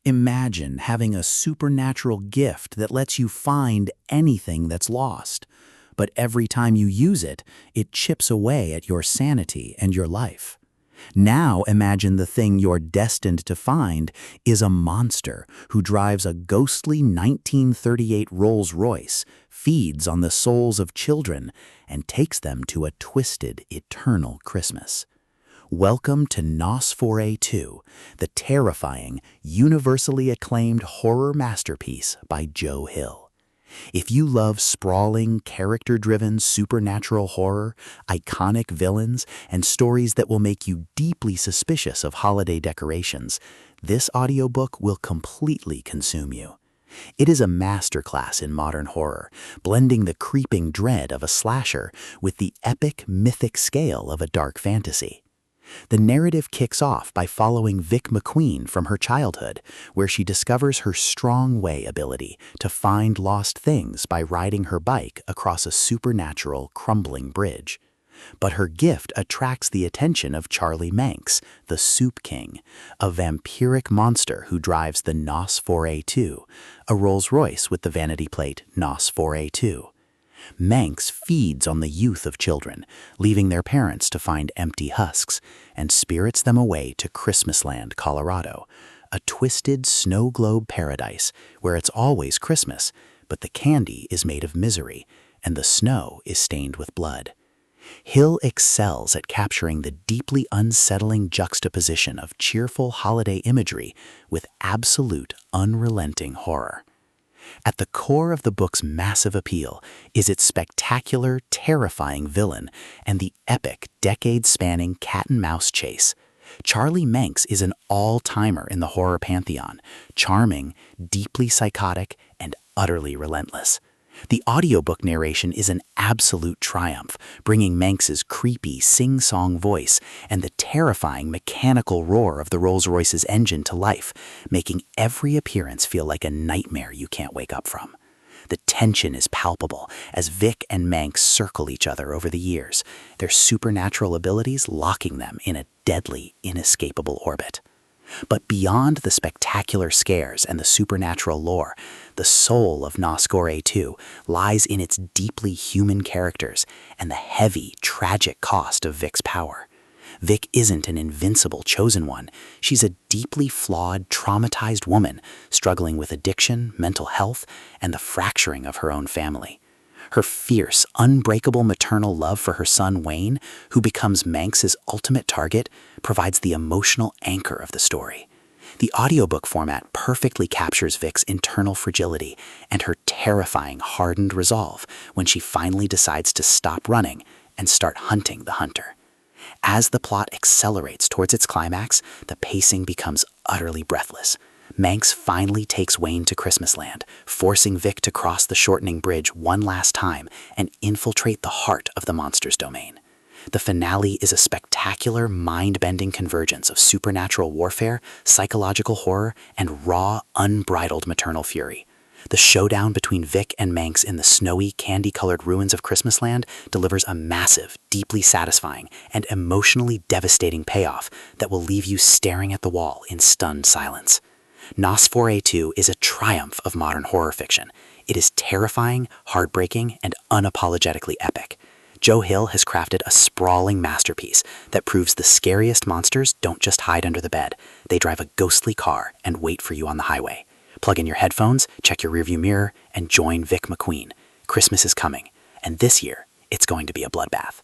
Imagine having a supernatural gift that lets you find anything that's lost. But every time you use it, it chips away at your sanity and your life. Now imagine the thing you're destined to find is a monster who drives a ghostly 1938 Rolls-Royce, feeds on the souls of children, and takes them to a twisted, eternal Christmas. Welcome to NOS4A2, the terrifying, universally acclaimed horror masterpiece by Joe Hill. If you love sprawling, character-driven supernatural horror, iconic villains, and stories that will make you deeply suspicious of holiday decorations, this audiobook will completely consume you. It is a masterclass in modern horror, blending the creeping dread of a slasher with the epic, mythic scale of a dark fantasy. The narrative kicks off by following Vic McQueen from her childhood, where she discovers her strong way ability to find lost things by riding her bike across a supernatural, crumbling bridge. But her gift attracts the attention of Charlie Manx, the Soup King, a vampiric monster who drives the NOS4A2, a Rolls-Royce with the vanity plate NOS4A2. Manx feeds on the youth of children, leaving their parents to find empty husks, and spirits them away to Christmasland, Colorado, a twisted snow globe paradise where it's always Christmas, but the candy is made of misery, and the snow is stained with blood. Hill excels at capturing the deeply unsettling juxtaposition of cheerful holiday imagery with absolute, unrelenting horror. At the core of the book's massive appeal is its spectacular, terrifying villain and the epic, decade-spanning cat-and-mouse chase. Charlie Manx is an all-timer in the horror pantheon, charming, deeply psychotic, and utterly relentless. The audiobook narration is an absolute triumph, bringing Manx's creepy, sing-song voice and the terrifying mechanical roar of the Rolls-Royce's engine to life, making every appearance feel like a nightmare you can't wake up from. The tension is palpable as Vic and Manx circle each other over the years, their supernatural abilities locking them in a deadly, inescapable orbit. But beyond the spectacular scares and the supernatural lore, the soul of NOS4A2 lies in its deeply human characters and the heavy, tragic cost of Vic's power. Vic isn't an invincible chosen one. She's a deeply flawed, traumatized woman struggling with addiction, mental health, and the fracturing of her own family. Her fierce, unbreakable maternal love for her son Wayne, who becomes Manx's ultimate target, provides the emotional anchor of the story. The audiobook format perfectly captures Vic's internal fragility and her terrifying, hardened resolve when she finally decides to stop running and start hunting the hunter. As the plot accelerates towards its climax, the pacing becomes utterly breathless. Manx finally takes Wayne to Christmasland, forcing Vic to cross the shortening bridge one last time and infiltrate the heart of the monster's domain. The finale is a spectacular, mind-bending convergence of supernatural warfare, psychological horror, and raw, unbridled maternal fury. The showdown between Vic and Manx in the snowy, candy-colored ruins of Christmasland delivers a massive, deeply satisfying, and emotionally devastating payoff that will leave you staring at the wall in stunned silence. NOS4A2 is a triumph of modern horror fiction. It is terrifying, heartbreaking, and unapologetically epic. Joe Hill has crafted a sprawling masterpiece that proves the scariest monsters don't just hide under the bed. They drive a ghostly car and wait for you on the highway. Plug in your headphones, check your rearview mirror, and join Vic McQueen. Christmas is coming, and this year, it's going to be a bloodbath.